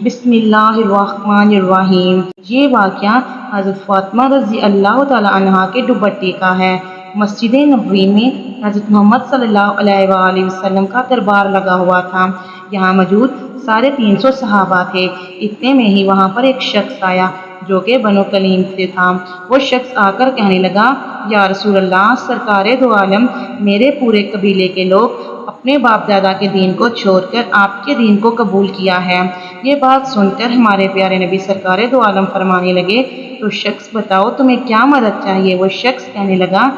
बिस्मिल्लाहिर्रहमानिर्रहीम। ये वाक़या हज़रत फ़ातिमा रज़ी अल्लाह तआला अन्हा के दुपट्टे का है। मस्जिद नबवी में हज़रत मोहम्मद सल्लल्लाहु अलैहि वसल्लम का दरबार लगा हुआ था। यहाँ मौजूद 350 सहाबा थे। इतने में ही वहाँ पर एक शख्स आया जो कि बनो कलीम से था। वो शख्स आकर कहने लगा, या रसूल अल्लाह, सरकारे दो आलम, मेरे पूरे कबीले के लोग अपने बाप दादा के दीन को छोड़कर आपके दीन को कबूल किया है। ये बात सुनकर हमारे प्यारे नबी सरकारे दो आलम फरमाने लगे, तो शख्स बताओ तुम्हें क्या मदद चाहिए। वो शख्स कहने लगा,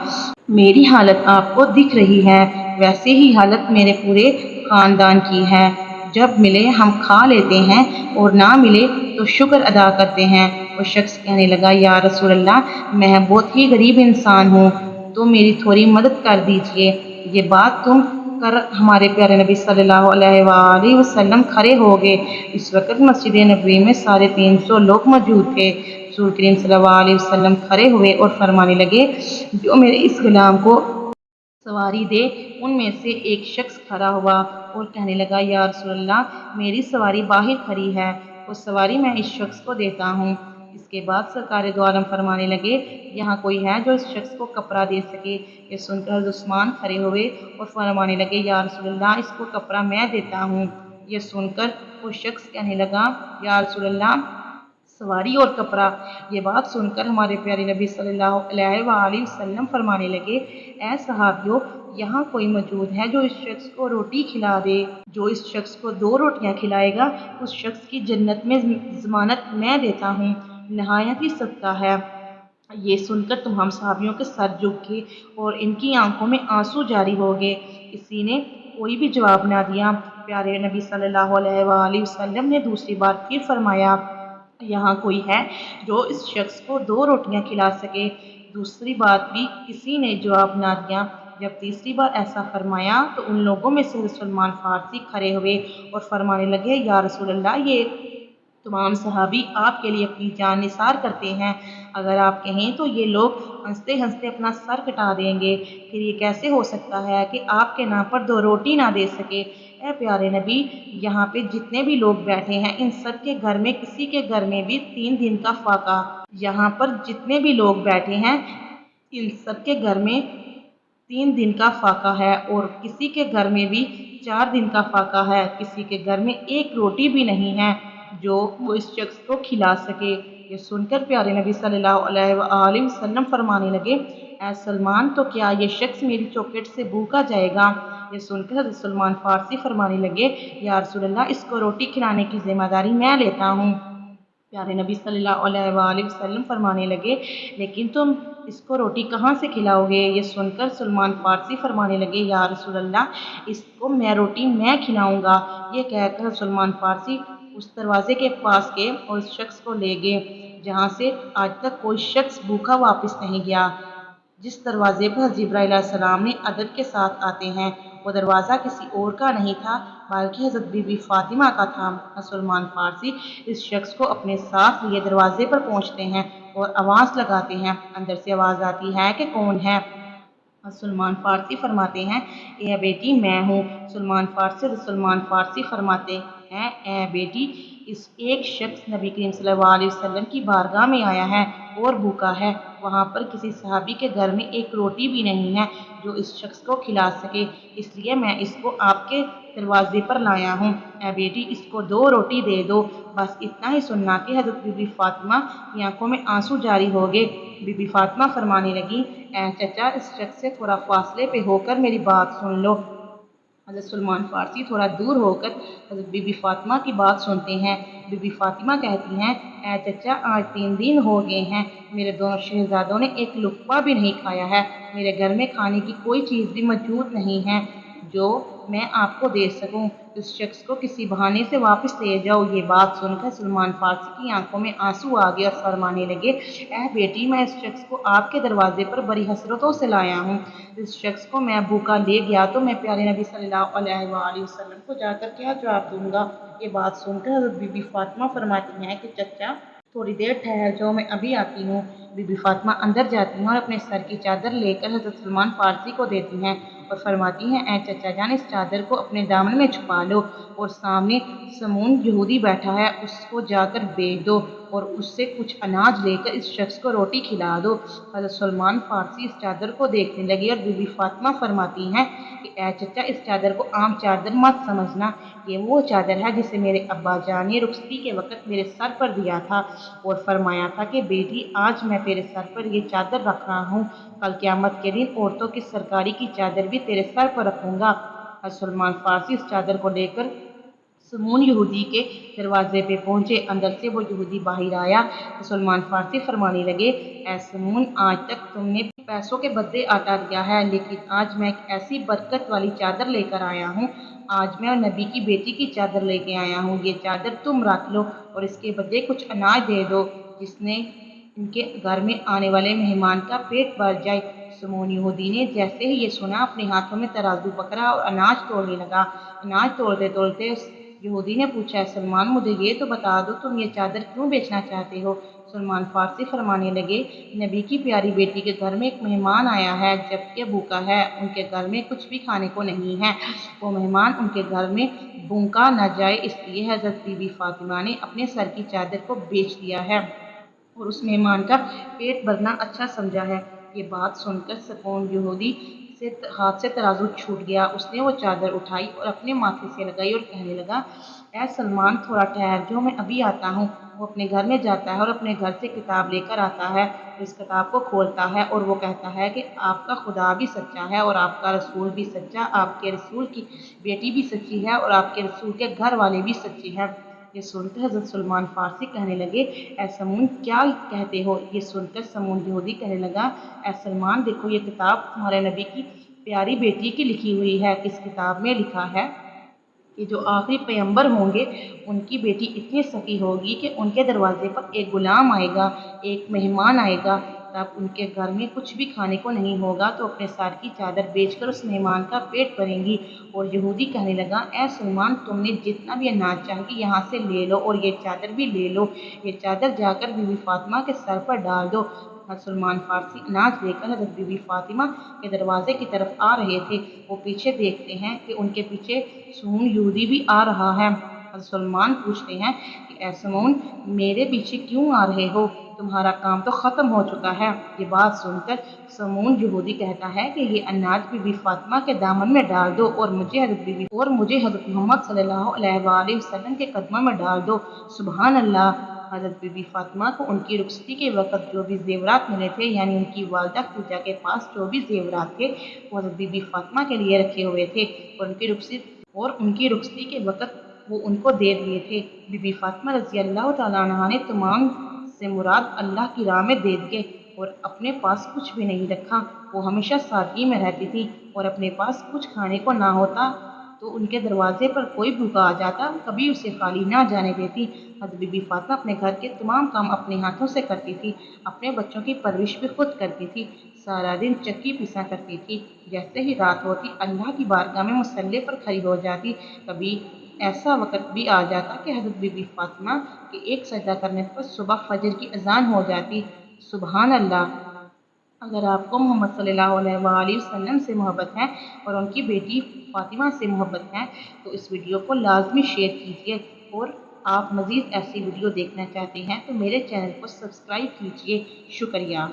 मेरी हालत आपको दिख रही है, वैसे ही हालत मेरे पूरे खानदान की है। जब मिले हम खा लेते हैं और ना मिले तो शुक्र अदा करते हैं। वो शख्स कहने लगा, या रसूल अल्लाह, मैं बहुत ही गरीब इंसान हूँ, तो मेरी थोड़ी मदद कर दीजिए। ये बात तुम कर हमारे प्यारे नबी सल्लल्लाहु अलैहि वसल्लम खड़े हो गए। इस वक्त मस्जिद नबवी में 350 लोग मौजूद थे। रसूल करीम सल्लल्लाहु अलैहि वसल्लम खड़े हुए और फरमाने लगे, जो मेरे इस गुलाम को सवारी दे। उनमें से एक शख्स खड़ा हुआ और कहने लगा, या रसूल अल्लाह, मेरी सवारी बाहर खड़ी है, वो सवारी मैं इस शख्स को देता हूँ। इसके बाद सरकार दो आलम फरमाने लगे, यहाँ कोई है जो इस शख्स को कपड़ा दे सके। ये सुनकर हज़रत उस्मान खड़े हुए और फरमाने लगे, या रसूल अल्लाह, इसको कपड़ा मैं देता हूँ। ये सुनकर वो शख्स कहने लगा, या रसूल अल्लाह, सवारी और कपड़ा। ये बात सुनकर हमारे प्यारे नबी सल्लल्लाहु अलैहि वसल्लम फरमाने लगे, ऐ सहाबियों, यहाँ कोई मौजूद है जो इस शख्स को रोटी खिला दे। जो इस शख्स को 2 रोटियां खिलाएगा उस शख्स की जन्नत में ज़मानत मैं देता हूँ, नहायत ही सदका है। ये सुनकर तमाम सहाबियों के सर झुक गए और इनकी आंखों में आंसू जारी हो गए। किसी ने कोई भी जवाब ना दिया। प्यारे नबी सल्लल्लाहु अलैहि वसल्लम ने दूसरी बार फिर फरमाया, यहाँ कोई है जो इस शख्स को 2 रोटियां खिला सके। दूसरी बात भी किसी ने जवाब ना दिया। जब तीसरी बार ऐसा फरमाया तो उन लोगों में से सलमान फारसी खड़े हुए और फरमाने लगे, या रसूल अल्लाह, ये तमाम सहाबी आपके लिए अपनी जान निसार करते हैं। अगर आप कहें तो ये लोग हंसते हंसते अपना सर कटा देंगे। फिर ये कैसे हो सकता है कि आपके नाम पर 2 रोटी ना दे सके। ए प्यारे नबी, यहाँ पे जितने भी लोग बैठे हैं इन सब के घर में किसी के घर में भी 3 दिन का फाका। यहाँ पर जितने भी लोग बैठे हैं इन सब के घर में 3 दिन का फाका है और किसी के घर में भी 4 दिन का फाका है। किसी के घर में एक रोटी भी नहीं है जो वो इस शख्स को खिला सके। ये सुनकर प्यारे नबी सल्लल्लाहु अलैहि वसल्लम फरमाने लगे, ऐ सलमान, तो क्या ये शख्स मेरी चौखट से भूखा जाएगा। ये सुनकर हज़रत सलमान फारसी फरमाने लगे, या रसूल अल्लाह, इसको रोटी खिलाने की जिम्मेदारी मैं लेता हूँ। प्यारे नबी सल्लल्लाहु अलैहि वसल्लम फरमाने लगे, लेकिन तुम इसको रोटी कहाँ से खिलाओगे। ये सुनकर सलमान फारसी फरमाने लगे, या रसूल अल्लाह, इसको मैं खिलाऊंगा। ये कहकर सलमान फारसी उस दरवाजे के पास गए और उस शख्स को ले गए जहाँ से आज तक कोई शख्स भूखा वापस नहीं गया। जिस दरवाजे पर जिब्राइल अलैहिस्सलाम ने अदब के साथ आते हैं, वो दरवाज़ा किसी और का नहीं था बल्कि हज़रत बीबी फ़ातिमा का था। सलमान फारसी इस शख्स को अपने साथ लिए दरवाजे पर पहुंचते हैं और आवाज़ लगाते हैं। अंदर से आवाज़ आती है कि कौन है। सलमान फारसी फरमाते हैं, ए बेटी, मैं हूँ। सलमान फारसी फरमाते हैं, ए बेटी, इस एक शख्स नबी करीम सल्लल्लाहु अलैहि वसल्लम की बारगाह में आया है और भूखा है। वहाँ पर किसी सहाबी के घर में एक रोटी भी नहीं है जो इस शख्स को खिला सके, इसलिए मैं इसको आपके दरवाजे पर लाया हूँ। ए बेटी, इसको 2 रोटी दे दो। बस इतना ही सुनना कि हज़रत बीबी फ़ातिमा की आंखों में आंसू जारी हो गए। बीबी फ़ातिमा फरमाने लगी, ऐ चचा, इस शख्स से थोड़ा फासले पे होकर मेरी बात सुन लो। हज़रत सलमान फारसी थोड़ा दूर होकर हज़रत बीबी फ़ातिमा की बात सुनते हैं। बीबी फ़ातिमा कहती हैं, ऐ चचा, आज 3 दिन हो गए हैं, मेरे दोनों शहजादों ने एक लुक़मा भी नहीं खाया है। मेरे घर में खाने की कोई चीज़ भी मौजूद नहीं है जो मैं आपको दे सकूं। इस शख्स को किसी बहाने से वापस ले जाओ। ये बात सुनकर सलमान फारसी की आंखों में आंसू आ गए और फरमाने लगे, ऐ बेटी, मैं इस शख्स को आपके दरवाजे पर बड़ी हसरतों से लाया हूँ। इस शख्स को मैं भूखा ले गया तो मैं प्यारे नबी सल्लल्लाहु अलैहि वसल्लम को जाकर क्या जवाब दूंगा। ये बात सुनकर हज़रत बीबी फ़ातिमा फरमाती हैं कि चचा, थोड़ी देर ठहर जाओ, मैं अभी आती हूँ। बीबी फातिमा अंदर जाती हैं और अपने सर की चादर लेकर हज़रत सलमान फारसी को देती हैं और फरमाती हैं, ऐ चचा जान, इस चादर को अपने दामन में छुपा लो और सामने समून यहूदी बैठा है, उसको जाकर बेच दो और उससे कुछ अनाज लेकर इस शख्स को रोटी खिला दो। हज़रत सलमान फारसी इस चादर को देखने लगे और बीबी फातिमा फरमाती हैं कि ऐ चचा, इस चादर को आम चादर मत समझना, ये वो चादर है जिसे मेरे अब्बा जान ने रुखसती के वक़्त मेरे सर पर दिया था और फरमाया था कि बेटी, आज मैं तेरे सर पर ये चादर रख रहा हूँ, कल क़यामत के दिन औरतों की सरकारी की चादर भी तेरे सर पर रखूँगा। हज़रत सलमान फारसी इस चादर को लेकर समून यहूदी के दरवाजे पे पहुंचे। अंदर से वो यहूदी बाहर आया तो सलमान फारसी फरमाने लगे, ऐ समून, आज तक तुमने पैसों के बदले आटा दिया है, लेकिन आज मैं एक ऐसी बरकत वाली चादर लेकर आया हूँ। आज मैं नबी की बेटी की चादर लेके आया हूँ, ये चादर तुम रख लो और इसके बदले कुछ अनाज दे दो, जिसने इनके घर में आने वाले मेहमान का पेट भर जाए। समून यहूदी ने जैसे ही ये सुना, अपने हाथों में तराजू पकड़ा और अनाज तोड़ने लगा। अनाज तोड़ते तोड़ते यहूदी ने पूछा, सलमान, मुझे ये तो बता दो, तुम ये चादर क्यों बेचना चाहते हो? सलमान फारसी फरमाने लगे, नबी की प्यारी बेटी के घर में एक मेहमान आया है, जबकि भूखा है, उनके घर में कुछ भी खाने को नहीं है। वो मेहमान उनके घर में भूखा न जाए, इसलिए हज़रत बीबी फातिमा ने अपने सर की चादर को बेच दिया है और उस मेहमान का पेट भरना अच्छा समझा है। ये बात सुनकर समून यहूदी से हाथ से तराजू छूट गया। उसने वो चादर उठाई और अपने माथे से लगाई और कहने लगा, ऐ सलमान, थोड़ा ठहर जाओ, मैं अभी आता हूँ। वो अपने घर में जाता है और अपने घर से किताब लेकर आता है। इस किताब को खोलता है और वो कहता है कि आपका खुदा भी सच्चा है और आपका रसूल भी सच्चा, आपके रसूल की बेटी भी सच्ची है और आपके रसूल के घर वाले भी सच्चे हैं। ये सुनकर हज़रत सलमान फारसी कहने लगे, ऐ समून, क्या कहते हो? ये सुनकर समून यहूदी कहने लगा, ऐ सलमान, देखो, ये किताब तुम्हारे नबी की प्यारी बेटी की लिखी हुई है। इस किताब में लिखा है कि जो आखिरी पैगंबर होंगे, उनकी बेटी इतनी सखी होगी कि उनके दरवाजे पर एक गुलाम आएगा, एक मेहमान आएगा, तब उनके घर में कुछ भी खाने को नहीं होगा तो अपने सर की चादर बेचकर उस मेहमान का पेट भरेंगी। और यहूदी कहने लगा, ऐ सलमान, तुमने जितना भी अनाज चाहिए यहाँ से ले लो और ये चादर भी ले लो। ये चादर जाकर बीबी फातिमा के सर पर डाल दो। सलमान फारसी अनाज लेकर हज़रत बीबी फातिमा के दरवाजे की तरफ आ रहे थे। वो पीछे देखते हैं कि उनके पीछे समून यहूदी भी आ रहा है। सलमान पूछते हैं कि ऐ समून, मेरे पीछे क्यों आ रहे हो? तुम्हारा काम तो ख़त्म हो चुका है। ये बात सुनकर समून यहूदी कहता है कि ये अनाज बीबी फातिमा के दामन में डाल दो और मुझे हज़रत मोहम्मद सल्लल्लाहु अलैहि वसल्लम के कदमों में डाल दो। सुभान अल्लाह। हज़रत बीबी फातिमा को उनकी रुखसती के वक़्त जो भी ज़ेवरात मिले थे, यानी उनकी वालिदा खदीजा के पास जो भी ज़ेवरात थे, वो हज़रत बीबी फातिमा के लिए रखे हुए थे और उनकी रुखसती के वक़्त वो उनको दे दिए थे। बीबी फातिमा रज़ी अल्लाह तआला अन्हा ने तमाम से मुराद अल्लाह की राह में दे दिए और अपने पास कुछ भी नहीं रखा। वो हमेशा सादगी में रहती थी और अपने पास कुछ खाने को ना होता तो उनके दरवाजे पर कोई भूखा आ जाता, कभी उसे खाली ना जाने देती। हज़रत बीबी फातिमा अपने घर के तमाम काम अपने हाथों से करती थी, अपने बच्चों की परवरिश भी खुद करती थी, सारा दिन चक्की पीसा करती थी। जैसे ही रात होती, अल्लाह की बारगाह में मुसल्ले पर खड़ी हो जाती। कभी ऐसा वक़्त भी आ जाता कि हज़रत बीबी फातिमा के एक सजदा करने पर सुबह फजर की अज़ान हो जाती। सुबहान अल्लाह। अगर आपको मोहम्मद सल्लल्लाहु अलैहि वसल्लम से मोहब्बत है और उनकी बेटी फातिमा से मोहब्बत है, तो इस वीडियो को लाजमी शेयर कीजिए और आप मज़ीद ऐसी वीडियो देखना चाहते हैं तो मेरे चैनल को सब्सक्राइब कीजिए। शुक्रिया।